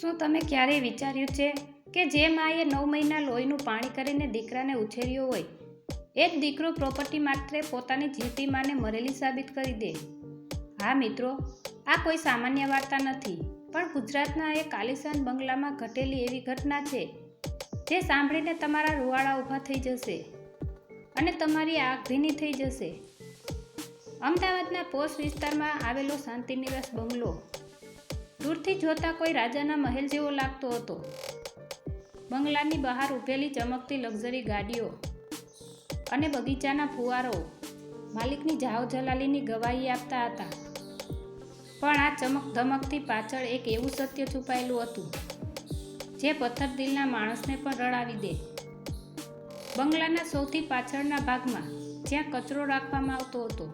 શું તમે ક્યારેય વિચાર્યું છે કે જે માએ 9 મહિના લોહીનું પાણી કરીને દીકરાને ઉછેર્યો હોય એ જ દીકરો પ્રોપર્ટી માટે પોતાની જીવતી માને મરેલી સાબિત કરી દે? હા મિત્રો, આ કોઈ સામાન્ય વાર્તા નથી, પણ ગુજરાતના એક આલિશાન બંગલામાં ઘટેલી એવી ઘટના છે જે સાંભળીને તમારા રૂવાડા ઊભા થઈ જશે અને તમારી આંખ ભીની થઈ જશે. અમદાવાદના પોશ વિસ્તારમાં આવેલો શાંતિનિવાસ બંગલો દૂરથી જોતા કોઈ રાજાના મહેલ જેવો લાગતો હતો. બંગલાની બહાર ઊભેલી ચમકતી લક્ઝરી ગાડીઓ અને બગીચાના ફુવારો માલિકની જાવ-જલાલીની ગવાહી આપતા હતા. પણ આ ચમક ધમકથી પાછળ એક એવું સત્ય છુપાયેલું હતું જે પથ્થર દિલના માણસને પણ રડાવી દે. બંગલાના સૌથી પાછળના ભાગમાં જ્યાં કચરો રાખવામાં આવતો હતો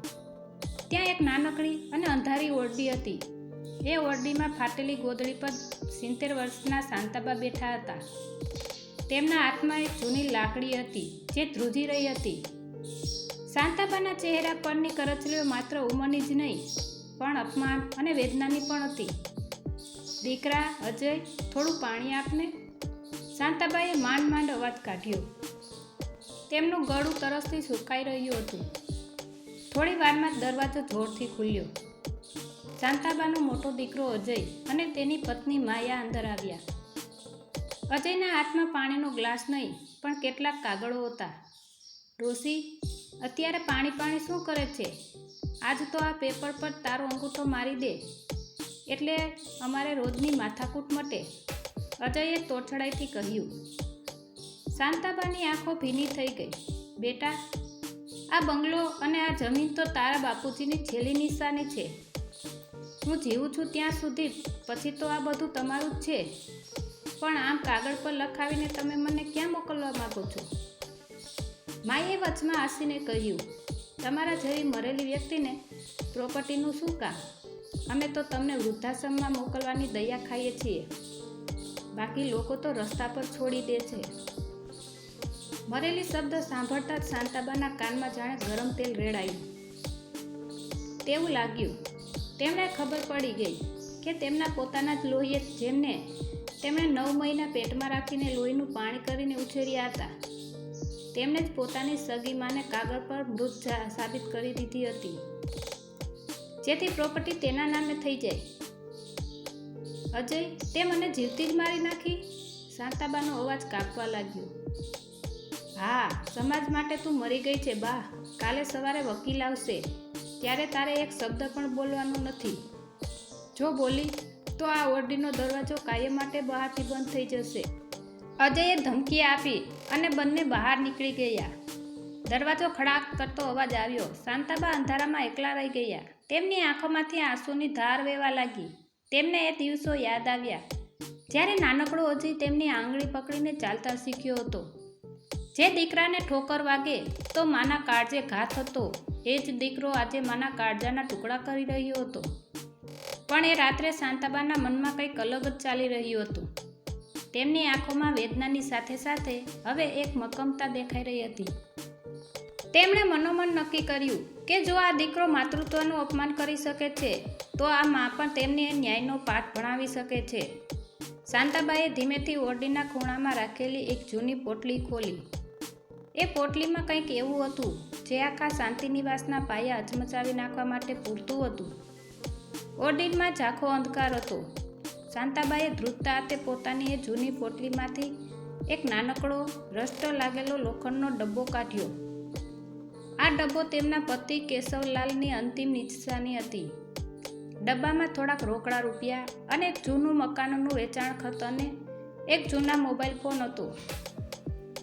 ત્યાં એક નાનકડી અને અંધારી ઓરડી હતી. એ ઓરડીમાં ફાટેલી ગોદડી પર 70 વર્ષના શાંતાબા બેઠા હતા. તેમના હાથમાં એક જૂની લાકડી હતી જે ધ્રુજી રહી હતી. શાંતાબાના ચહેરા પરની કરચલીઓ માત્ર ઉંમરની જ નહીં પણ અપમાન અને વેદનાની પણ હતી. દીકરા અજય, થોડું પાણી આપને, શાંતાબાએ માંડ માંડ અવાજ કાઢ્યો. તેમનું ગળું તરસથી સુકાઈ રહ્યું હતું. થોડી વારમાં દરવાજો જોરથી ખુલ્યો. શાંતાબાનો મોટો દીકરો અજય અને તેની પત્ની માયા અંદર આવ્યા. અજયના હાથમાં પાણીનો ગ્લાસ નહીં પણ કેટલાક કાગળો હતા. ડોશી, અત્યારે પાણી શું કરે છે? આજ તો આ પેપર પર તારો અંગૂઠો મારી દે એટલે અમારે રોજની માથાકૂટ મટે, અજયે તોછડાઈથી કહ્યું. શાંતાબાની આંખો ભીની થઈ ગઈ. બેટા, આ બંગલો અને આ જમીન તો તારા બાપુજીની છેલ્લી નિશાની છે. હું જીવું છું ત્યાં સુધી, પછી તો આ બધું તમારું જ છે. પણ આમ કાગળ પર લખાવીને તમે મને ક્યાં મોકલવા માગો છો? માએ વચમાં આસીને કહ્યું, તમારા જેવી મરેલી વ્યક્તિને પ્રોપર્ટીનું શું કામ? અમે તો તમને વૃદ્ધાશ્રમમાં મોકલવાની દયા ખાઈએ છીએ, બાકી લોકો તો રસ્તા પર છોડી દે છે. મરેલી શબ્દ સાંભળતા જ શાંતાબાના કાનમાં જાણે ગરમ તેલ રેડાયું તેવું લાગ્યું. તેમને ખબર પડી ગઈ કે તેમના પોતાના જ લોહીએ જેમને તેમણે 9 મહિના પેટમાં રાખીને લોહીનું પાણી કરીને ઉછેર્યા હતા તેમને જ પોતાની સગી માને કાગળ પર મૃત સાબિત કરી દીધી હતી, જેથી પ્રોપર્ટી તેના નામે થઈ જાય. અજય, તે મને જીવતી જ મારી નાખી? શાંતાબાનો અવાજ કાપવા લાગ્યો. હા, સમાજ માટે તું મરી ગઈ છે બા. કાલે સવારે વકીલ આવશે ત્યારે તારે એક શબ્દ પણ બોલવાનો નથી. જો બોલી તો આ ઓરડીનો દરવાજો કાયમ માટે બહારથી બંધ થઈ જશે. અજયે ધમકી આપી અને બંને બહાર નીકળી ગયા. દરવાજો ખડાક કરતો અવાજ આવ્યો. શાંતાબા અંધારામાં એકલા રહી ગયા. તેમની આંખોમાંથી આંસુની ધાર વહેવા લાગી. તેમને એ દિવસો યાદ આવ્યા જ્યારે નાનકડો અજય તેમની આંગળી પકડીને ચાલતા શીખ્યો હતો. જે દીકરાને ઠોકર વાગે તો માના કાળજે ઘા થતો, એ જ દીકરો આજે માના કાળજાના ટુકડા કરી રહ્યો હતો. પણ એ રાત્રે શાંતાબાના મનમાં કંઈક અલગ જ ચાલી રહ્યું હતું. તેમની આંખોમાં વેદનાની સાથે સાથે હવે એક મક્કમતા દેખાઈ રહી હતી. તેમણે મનોમન નક્કી કર્યું કે જો આ દીકરો માતૃત્વનું અપમાન કરી શકે છે તો આ મા પણ તેમને ન્યાયનો પાઠ ભણાવી શકે છે. શાંતાબાએ ધીમેથી ઓરડીના ખૂણામાં રાખેલી એક જૂની પોટલી ખોલી. એ પોટલીમાં કંઈક એવું હતું જે આખા શાંતિનિવાસના પાયા હચમચાવી નાખવા માટે પૂરતું હતું. ઓરડીમાં ઝાંખો અંધકાર હતો. શાંતાબાએ ધ્રુજતા હાથે પોતાની એ જૂની પોટલીમાંથી એક નાનકડો રસ્તો લાગેલો લોખંડનો ડબ્બો કાઢ્યો. આ ડબ્બો તેમના પતિ કેશવલાલની અંતિમ નિશાની હતી. ડબ્બામાં થોડાક રોકડા રૂપિયા અને એક જૂનું મકાનનું વેચાણ ખત અને એક જૂના મોબાઈલ ફોન હતો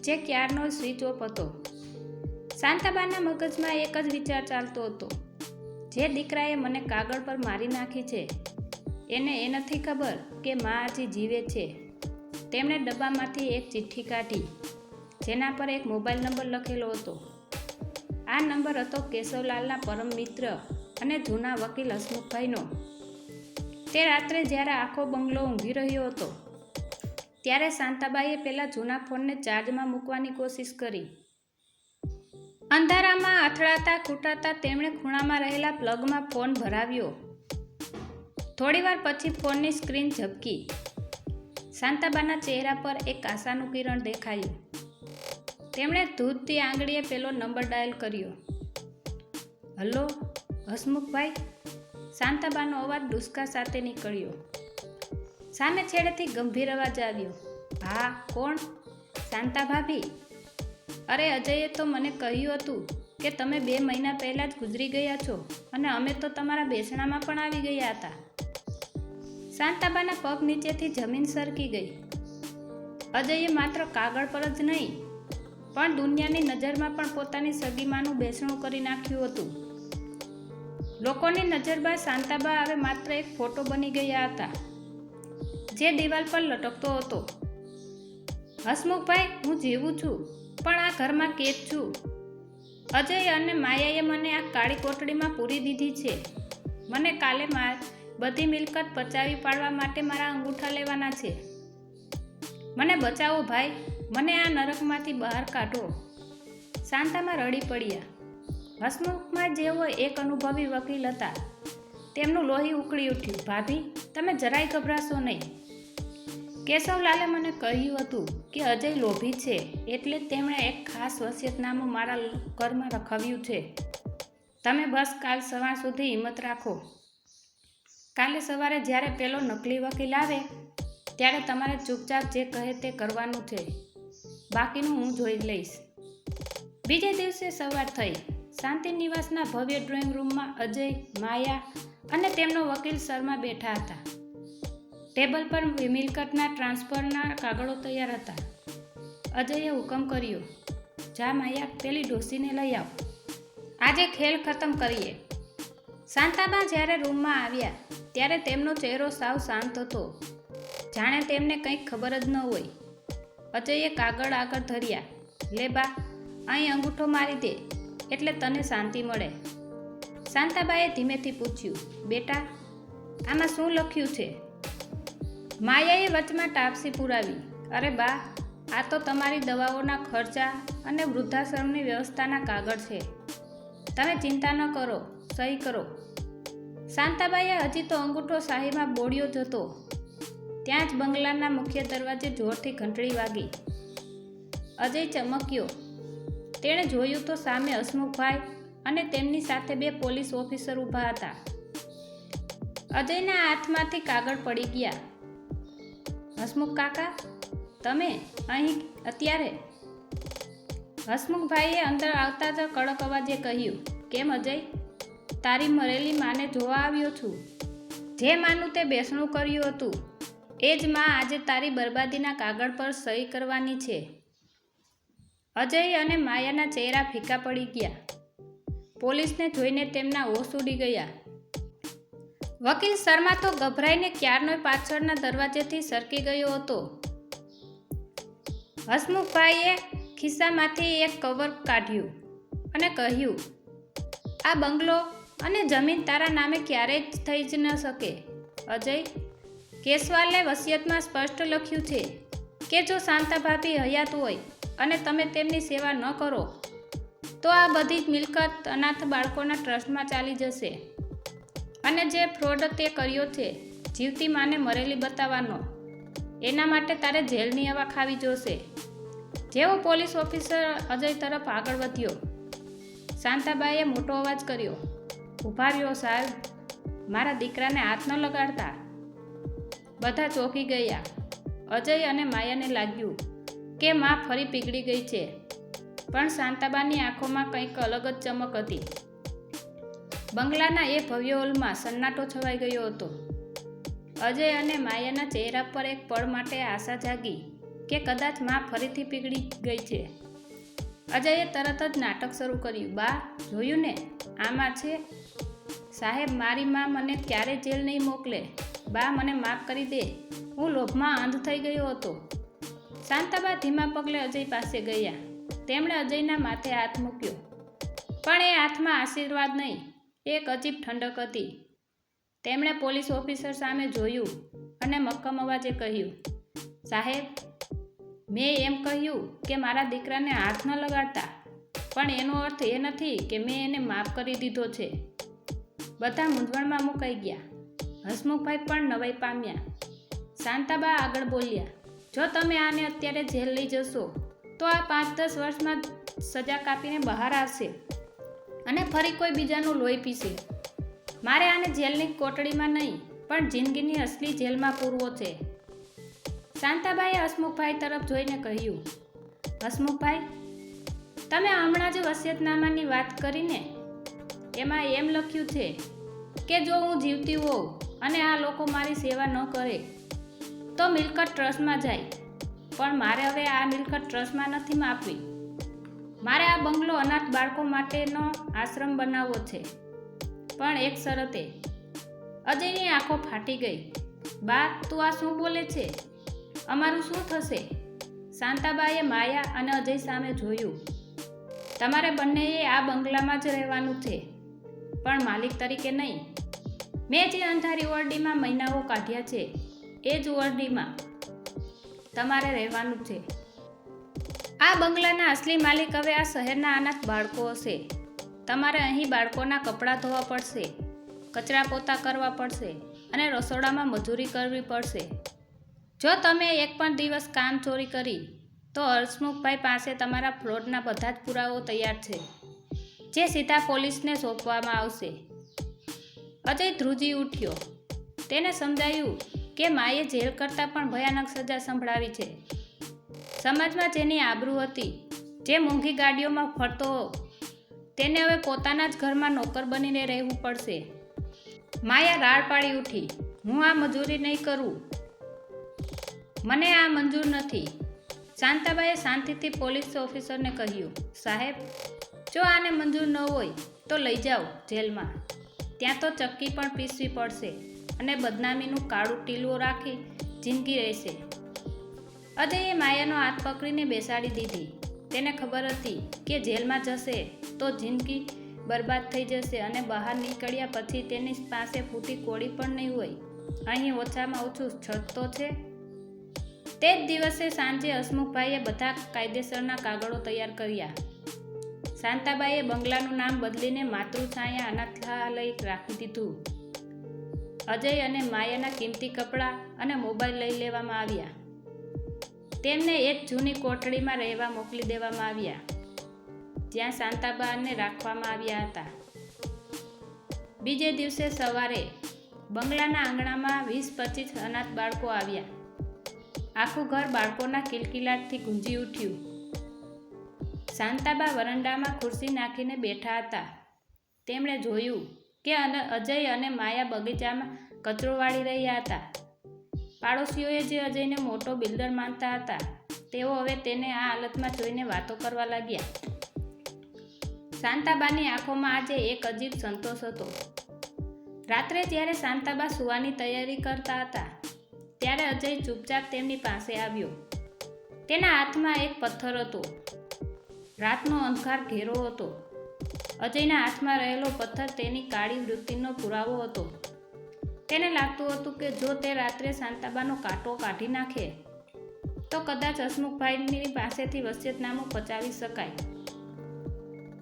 જે ક્યારનો સ્વિચ ઓફ હતો. શાંતાબાના મગજમાં એક જ વિચાર ચાલતો હતો, જે દીકરાએ મને કાગળ પર મારી નાખી છે એને એ નથી ખબર કે મા હજી જીવે છે. તેમણે ડબ્બામાંથી એક ચિઠ્ઠી કાઢી જેના પર એક મોબાઈલ નંબર લખેલો હતો. આ નંબર હતો કેશવલાલના પરમ મિત્ર અને જૂના વકીલ હસમુખભાઈનો. તે રાત્રે જ્યારે આખો બંગલો ઊંઘી રહ્યો હતો ત્યારે શાંતાબાઈએ પેલા જૂના ફોનને ચાર્જમાં મૂકવાની કોશિશ કરી. અંધારામાં અથડાતા ખૂટાતા તેમણે ખૂણામાં રહેલા પ્લગમાં ફોન ભરાવ્યો. થોડીવાર પછી ફોનની સ્ક્રીન ઝબકી. શાંતાબાના ચહેરા પર એક આશાનું કિરણ દેખાયું. તેમણે ધૂળતી આંગળીએ પેલો નંબર ડાયલ કર્યો. હલો, હસમુખભાઈ? શાંતાબાનો અવાજ ડુસકા સાથે નીકળ્યો. સામે છેડેથી ગંભીર અવાજ આવ્યો. હા, કોણ? શાંતા ભાભી. અરે, અજયે તો મને કહ્યું હતું કે તમે 2 મહિના પહેલાં જ ગુજરી ગયા છો અને અમે તો તમારા બેસણામાં પણ આવી ગયા હતા. શાંતાબાના પગ નીચેથી જમીન સરકી ગઈ. અજયે માત્ર કાગળ પર જ નહીં પણ દુનિયાની નજરમાં પણ પોતાની સગીમાનું બેસણું કરી નાખ્યું હતું. લોકોની નજરમાં શાંતાબા હવે માત્ર એક ફોટો બની ગયા હતા જે દિવાલ પર લટકતો હતો. હસમુખભાઈ, હું જીવું છું પણ આ ઘરમાં કેદ છું. અજય અને માયાએ મને આ કાળી કોટડીમાં પૂરી દીધી છે. મને કાલે બધી મિલકત પચાવી પાડવા માટે મારા અંગૂઠા લેવાના છે. મને બચાવો ભાઈ, મને આ નરકમાંથી બહાર કાઢો. શાંતામાં રડી પડ્યા. હસમુખમાં જેવો એક અનુભવી વકીલ હતા. તેમનું લોહી ઉકળી ઉઠ્યું. ભાભી, તમે જરાય ગભરાશો નહીં. કેશવલાલે મને કહ્યું હતું કે અજય લોભી છે એટલે તેમણે એક ખાસ વસિયતનામું મારા ઘરમાં રખાવ્યું છે. તમે બસ કાલ સવાર સુધી હિંમત રાખો. કાલે સવારે જ્યારે પેલો નકલી વકીલ આવે ત્યારે તમારે ચૂપચાપ જે કહે તે કરવાનું છે. બાકીનું હું જોઈ લઈશ. બીજે દિવસે સવાર થઈ. શાંતિ નિવાસના ભવ્ય ડ્રોઈંગ રૂમમાં અજય, માયા અને તેમનો વકીલ શર્મા બેઠા હતા. ટેબલ પર મિલકતના ટ્રાન્સફરના કાગળો તૈયાર હતા. અજયે હુકમ કર્યો, જા માયા, પેલી ડોસીને લઈ આવ. આજે ખેલ ખતમ કરીએ. શાંતાબા જ્યારે રૂમમાં આવ્યા ત્યારે તેમનો ચહેરો સાવ શાંત હતો, જાણે તેમને કંઈક ખબર જ ન હોય. અજયે કાગળ આગળ ધર્યા. લે બા, અહીં અંગૂઠો મારી દે એટલે તને શાંતિ મળે. શાંતાબાએ ધીમેથી પૂછ્યું, બેટા, આમાં શું લખ્યું છે? માયાએ વચમાં ટાપસી પુરાવી. અરે બા, આ તો તમારી દવાઓના ખર્ચા અને વૃદ્ધાશ્રમની વ્યવસ્થાના કાગળ છે. તમે ચિંતા ન કરો, સહી કરો. શાંતાબાઈએ હજી તો અંગૂઠો શાહીમાં બોળ્યો જ હતો ત્યાં જ બંગલાના મુખ્ય દરવાજે જોરથી ઘંટડી વાગી. અજય ચમક્યો. તેણે જોયું તો સામે હસમુખભાઈ અને તેમની સાથે 2 પોલીસ ઓફિસર ઊભા હતા. અજયના હાથમાંથી કાગળ પડી ગયા. હસમુખ કાકા, તમે અહીં અત્યારે? હસમુખભાઈએ અંદર આવતા જ કડક અવાજે કહ્યું, કેમ અજય? તારી મરેલી માને જોવા આવ્યો છું. જે માનું તે બેસણું કર્યું હતું એ જ માં આજે તારી બરબાદીના કાગળ પર સહી કરવાની છે. અજય અને માયાના ચહેરા ફીકા પડી ગયા. પોલીસને જોઈને તેમના હોશ ઉડી ગયા. વકીલ શર્મા તો ગભરાઈને ક્યારનો પાછળના દરવાજેથી સરકી ગયો હતો. હસમુખભાઈએ ખિસ્સામાંથી એક કવર કાઢ્યું અને કહ્યું, આ બંગલો અને જમીન તારા નામે ક્યારેય જ થઈ જ ન શકે. અજય, કેશવાલે વસિયતમાં સ્પષ્ટ લખ્યું છે કે જો શાંતા ભાભી હયાત હોય અને તમે તેમની સેવા ન કરો તો આ બધી જ મિલકત અનાથ બાળકોના ટ્રસ્ટમાં ચાલી જશે. અને જે ફ્રોડ તે કર્યો છે જીવતી માને મરેલી બતાવવાનો, એના માટે તારે જેલની હવા ખાવી જોશે. જેવો પોલીસ ઓફિસર અજય તરફ આગળ વધ્યો, શાંતાબાઈએ મોટો અવાજ કર્યો, ઊભા રહ્યો સાહેબ, મારા દીકરાને હાથ ન લગાડતા. બધા ચોંકી ગયા. અજય અને માયાને લાગ્યું કે માં ફરી પીગળી ગઈ છે, પણ શાંતાબાની આંખોમાં કંઈક અલગ જ ચમક હતી. બંગલાના એ ભવ્ય હોલમાં સન્નાટો છવાઈ ગયો હતો. અજય અને માયાના ચહેરા પર એક પળ માટે આશા જાગી કે કદાચ માં ફરીથી પીગળી ગઈ છે. અજયે તરત જ નાટક શરૂ કર્યું, બા, જોયું ને, આમાં છે. સાહેબ, મારી માં મને ક્યારે જેલ નહીં મોકલે. બા, મને માફ કરી દે, હું લોભમાં અંધ થઈ ગયો હતો. શાંતાબા ધીમા પગલે અજય પાસે ગયા. તેમણે અજયના માથે હાથ મૂક્યો, પણ એ હાથમાં આશીર્વાદ નહીં, એક અજીબ ઠંડક હતી. તેમણે પોલીસ ઓફિસર સામે જોયું અને મક્કમ અવાજે કહ્યું, સાહેબ, મેં એમ કહ્યું કે મારા દીકરાને હાથ ન લગાડતા, પણ એનો અર્થ એ નથી કે મેં એને માફ કરી દીધો છે. બધા મૂંઝવણમાં મુકાઈ ગયા. હસમુખભાઈ પણ નવાઈ પામ્યા. શાંતાબા આગળ બોલ્યા, જો તમે આને અત્યારે જેલ લઈ જશો તો આ 5-10 વર્ષમાં સજા કાપીને બહાર આવશે અને ફરી કોઈ બીજાનું લોહી પીશે. મારે આને જેલની કોટડીમાં નહીં પણ જિંદગીની અસલી જેલમાં પૂરવો છે. શાંતાબાઈએ હસમુખભાઈ તરફ જોઈને કહ્યું, હસમુખભાઈ, તમે હમણાં જ વસિયતનામાની વાત કરીને એમાં એમ લખ્યું છે કે જો હું જીવતી હોઉં અને આ લોકો મારી સેવા ન કરે તો મિલકત ટ્રસ્ટમાં જાય. પણ મારે હવે આ મિલકત ટ્રસ્ટમાં નથી આપવી. મારે આ બંગલો અનાથ બાળકો માટેનો આશ્રમ બનાવવો છે, પણ એક શરતે. અજયની આંખો ફાટી ગઈ. બા, તું આ શું બોલે છે? અમારું શું થશે? શાંતાબાએ માયા અને અજય સામે જોયું. તમારે બંનેએ આ બંગલામાં જ રહેવાનું છે, પણ માલિક તરીકે નહીં. મેં જે અંધારી ઓરડીમાં મહિનાઓ કાઢ્યા છે એ જ ઓરડીમાં તમારે રહેવાનું છે. આ બંગલાના અસલી માલિક હવે આ શહેરના અનાથ બાળકો હશે. તમારે અહીં બાળકોના કપડાં ધોવા પડશે, કચરા પોતા કરવા પડશે અને રસોડામાં મજૂરી કરવી પડશે. જો તમે એક પણ દિવસ કામ ચોરી કરી તો હસમુખભાઈ પાસે તમારા ફ્રોડના બધા જ પુરાવો તૈયાર છે, જે સીધા પોલીસને સોંપવામાં આવશે. અજય ધ્રુજી ઉઠ્યો. તેને સમજાયું કે માએ જેલ કરતાં પણ ભયાનક સજા સંભળાવી છે. સમાજમાં જેની આબરૂ હતી, જે મોંઘી ગાડીઓમાં ફરતો, તેને હવે પોતાના જ ઘરમાં નોકર બનીને રહેવું પડશે. માયા રાડ પાડી ઉઠી, હું આ મજૂરી નહીં કરું. મને આ મંજૂર નથી. શાંતાબાએ શાંતિથી પોલીસ ઓફિસરને કહ્યું, સાહેબ, જો આને મંજૂર ન હોય તો લઈ જાઓ જેલમાં. ત્યાં તો ચક્કી પણ પીસવી પડશે અને બદનામીનું કાળું ટીલું રાખી જિંદગી રહેશે. અજયે માયાનો હાથ પકડીને બેસાડી દીધી. તેને ખબર હતી કે જેલમાં જશે તો જિંદગી બરબાદ થઈ જશે અને બહાર નીકળ્યા પછી તેની પાસે ફૂટી કોળી પણ નહીં હોય. અહીં ઓછામાં ઓછું છત તો છે. તે જ દિવસે સાંજે હસમુખભાઈએ બધા કાયદેસરના કાગળો તૈયાર કર્યા. શાંતાબાઈએ બંગલાનું નામ બદલીને માતૃછાયા અનાથાલય રાખી દીધું. અજય અને માયાના કિંમતી કપડાં અને મોબાઈલ લઈ લેવામાં આવ્યા. તેમને એક જૂની કોટડીમાં રહેવા મોકલી દેવામાં આવ્યા, જ્યાં શાંતાબાને રાખવામાં આવ્યા હતા. બીજે દિવસે સવારે બંગલાના આંગણામાં 20-25 અનાથ બાળકો આવ્યા. આખું ઘર બાળકોના કિલકિલાટથી ગુંજી ઉઠ્યું. શાંતાબા વરંડામાં ખુરશી નાખીને બેઠા હતા. તેમણે જોયું કે અજય અને માયા બગીચામાં કચરો વાળી રહ્યા હતા. પાડોશીઓએ જે અજયને મોટો બિલ્ડર માનતા હતા, તેઓ હવે તેને આ હાલતમાં જોઈને વાતો કરવા લાગ્યા. શાંતાબાની આંખોમાં આજે એક અજીબ સંતોષ હતો. રાત્રે જ્યારે શાંતાબા સૂવાની તૈયારી કરતા હતા, ત્યારે અજય ચૂપચાપ તેમની પાસે આવ્યો. તેના હાથમાં એક પથ્થર હતો. રાતનો અંધકાર ઘેરો હતો. અજયના હાથમાં રહેલો પથ્થર તેની કાળી વૃત્તિનો પુરાવો હતો. તેને લાગતું હતું કે જો તે રાત્રે શાંતાબાનો કાંટો કાઢી નાખે તો કદાચ હસમુખભાઈની પાસેથી વસિયતનામું પચાવી શકાય.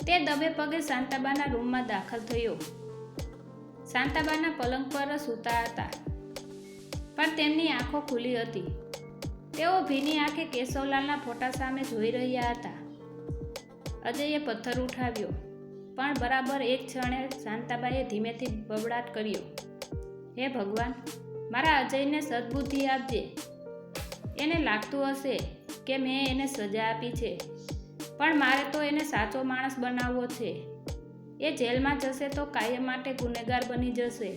તે દબે પગે શાંતાબાના રૂમમાં દાખલ થયો. શાંતાબાના પલંગ પર સૂતા હતા, પણ તેમની આંખો ખુલ્લી હતી. તેઓ ભીની આંખે કેશવલાલના ફોટા સામે જોઈ રહ્યા હતા. અજયે પથ્થર ઉઠાવ્યો, પણ બરાબર એક ક્ષણે શાંતાબાએ ધીમેથી બબડાટ કર્યો, હે ભગવાન, મારા અજયને સદબુદ્ધિ આપજે. એને લાગતું હશે કે મેં એને સજા આપી છે, પણ મારે તો એને સાચો માણસ બનાવવો છે. એ જેલમાં જશે તો કાયમ માટે ગુનેગાર બની જશે,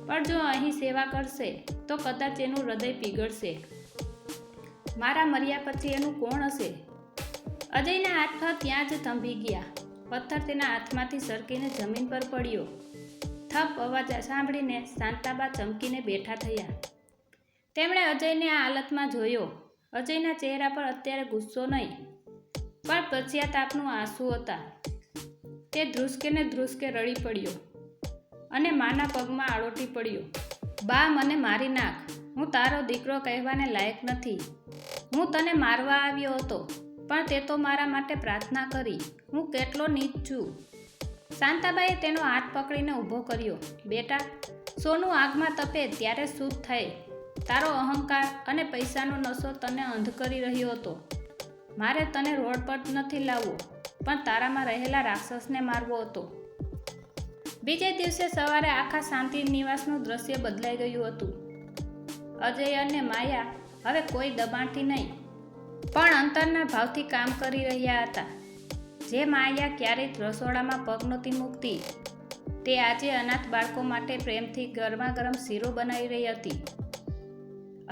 પણ જો અહીં સેવા કરશે તો કદાચ એનું હૃદય પીગળશે. મારા મર્યા પછી એનું કોણ હશે? અજયના હાથ ત્યાં જ થંભી ગયા. પથ્થર તેના હાથમાંથી સરકીને જમીન પર પડ્યો. થપ અવાજ સાંભળીને શાંતાબા ચમકીને બેઠા થયા. તેમણે અજયને આ હાલતમાં જોયો. અજયના ચહેરા પર અત્યારે ગુસ્સો નહીં, પણ પશ્ચાતાપનું આંસુ હતા. તે ધ્રુસકે રડી પડ્યો અને માના પગમાં આળોટી પડ્યો. બા, મને મારી નાખ. હું તારો દીકરો કહેવાને લાયક નથી. હું તને મારવા આવ્યો હતો, પણ તે તો મારા માટે પ્રાર્થના કરી. હું કેટલો નીચ છું. શાંતાબાએ તેનો હાથ પકડીને ઊભો કર્યો. બેટા, સોનું આગમાં તપે ત્યારે શુદ્ધ થાય. તારો અહંકાર અને પૈસાનો નશો તને અંધ કરી રહ્યો હતો. મારે તને રોડ પર નથી લાવવો, પણ તારામાં રહેલા રાક્ષસને મારવો હતો. બીજે દિવસે સવારે આખા શાંતિ નિવાસનું દ્રશ્ય બદલાઈ ગયું હતું. અજય અને માયા હવે કોઈ દબાણથી નહીં, પણ અંતરના ભાવથી કામ કરી રહ્યા હતા. જે માયા ક્યારેય રસોડામાં પગ નહોતી મૂકતી, તે આજે અનાથ બાળકો માટે પ્રેમથી ગરમા ગરમ શીરો બનાવી રહી હતી.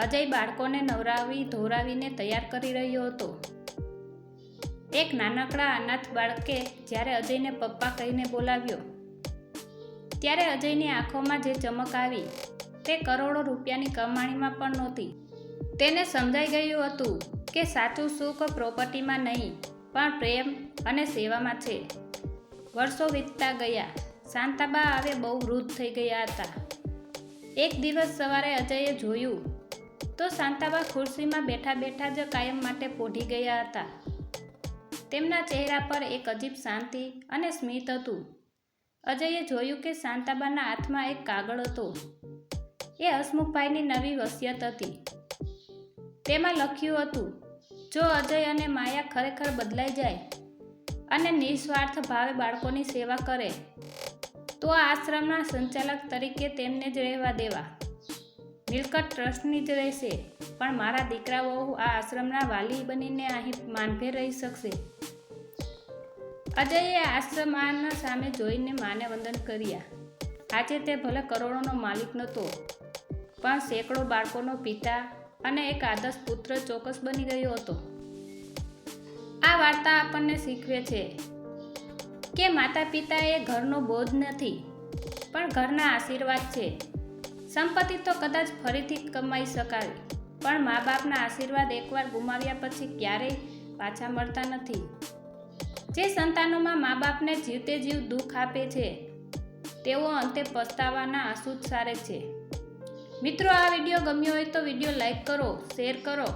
અજય બાળકોને નવરાવી ધોરાવીને તૈયાર કરી રહ્યો હતો. એક નાનકડા અનાથ બાળકે જ્યારે અજયને પપ્પા કહીને બોલાવ્યો, ત્યારે અજયની આંખોમાં જે ચમક આવી તે કરોડો રૂપિયાની કમાણીમાં પણ નહોતી. તેને સમજાઈ ગયું હતું કે સાચું સુખ પ્રોપર્ટીમાં નહીં, પણ પ્રેમ અને સેવામાં છે. વર્ષો વીતતા ગયા. શાંતાબા હવે બહુ વૃદ્ધ થઈ ગયા હતા. એક દિવસ સવારે અજયે જોયું તો શાંતાબા ખુરશીમાં બેઠા બેઠા જ કાયમ માટે પોઢી ગયા હતા. તેમના ચહેરા પર એક અજીબ શાંતિ અને સ્મિત હતું. અજયે જોયું કે શાંતાબાના હાથમાં એક કાગળ હતો. એ હસમુખભાઈની નવી વસિયત હતી. તેમાં લખ્યું હતું, જો અજય અને માયા ખરેખર બદલાઈ જાય અને નિસ્વાર્થ ભાવે બાળકોની સેવા કરે તો આ આશ્રમના સંચાલક તરીકે તેમને જ રહેવા દેવા. મિલકત ટ્રસ્ટની જ રહેશે, પણ મારા દીકરાઓ આ આશ્રમના વાલી બનીને અહીં માનભેર રહી શકશે. અજયે આશ્રમના સામે જોઈને માને વંદન કર્યા. આજે તે ભલે કરોડોનો માલિક નહોતો, પણ સેંકડો બાળકોનો પિતા અને એક આદર્શ પુત્ર ચોક્કસ બની ગયો હતો. આ વાર્તા આપણને શીખવે છે કે માતા પિતા એ ઘરનો બોજ નથી, પણ ઘરના આશીર્વાદ છે. સંપત્તિ તો કદાચ ફરીથી કમાઈ શકાય, પણ મા બાપના આશીર્વાદ એકવાર ગુમાવ્યા પછી ક્યારેય પાછા મળતા નથી. જે સંતાનોમાં મા બાપને જીવતે જીવ દુઃખ આપે છે, તેઓ અંતે પસ્તાવાના આંસુ જ સારે છે. મિત્રો, આ વિડીયો ગમ્યો હોય તો વિડીયો લાઈક કરો, શેર કરો